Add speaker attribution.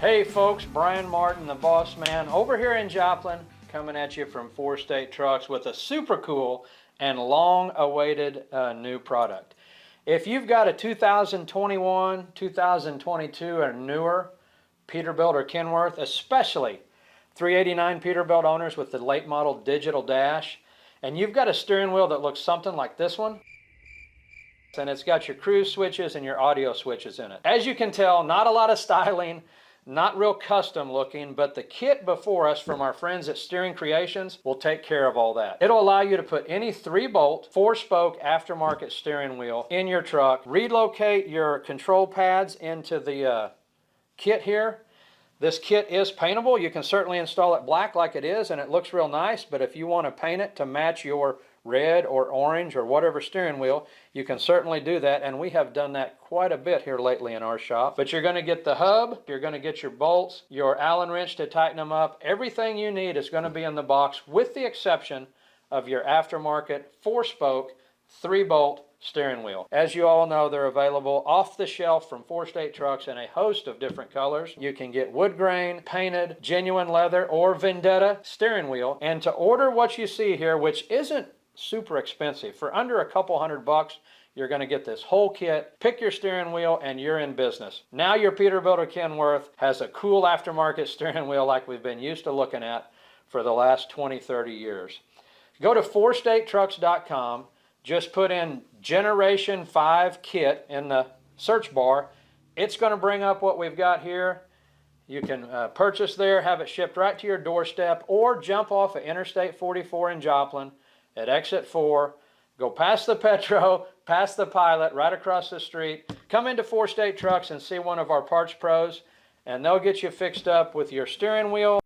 Speaker 1: Hey folks, Brian Martin, the Bossman, over here in Joplin, coming at you from 4 State Trucks with a super cool and long-awaited new product. If you've got a 2021, 2022 or newer Peterbilt or Kenworth, especially 389 Peterbilt owners with the late model digital dash, and you've got a steering wheel that looks something like this one, and it's got your cruise switches and your audio switches in it. As you can tell, not a lot of styling, not real custom looking, but the kit before us from our friends at Steering Creations will take care of all that. It'll allow you to put any 3-bolt, 4-spoke aftermarket steering wheel in your truck, relocate your control pads into the kit here. This kit is paintable. You can certainly install it black like it is, and it looks real nice, but if you want to paint it to match your red or orange or whatever steering wheel, you can certainly do that, and we have done that quite a bit here lately in our shop. But you're going to get the hub, you're going to get your bolts, your Allen wrench to tighten them up. Everything you need is going to be in the box, with the exception of your aftermarket 4-spoke 3-bolt steering wheel. As you all know, they're available off the shelf from 4 State Trucks in a host of different colors. You can get wood grain, painted, genuine leather, or Vendetta steering wheel. And to order what you see here, which isn't super expensive, for under a couple $100, you're going to get this whole kit, pick your steering wheel, and you're in business. Now your Peterbilt or Kenworth has a cool aftermarket steering wheel like we've been used to looking at for the last 20, 30 years. Go to 4statetrucks.com, just put in Generation 5 Kit in the search bar. It's going to bring up what we've got here. You can purchase there, have it shipped right to your doorstep, or jump off of Interstate 44 in Joplin at exit 4, go past the Petro, past the Pilot, right across the street, come into 4 State Trucks and see one of our parts pros, and they'll get you fixed up with your steering wheel,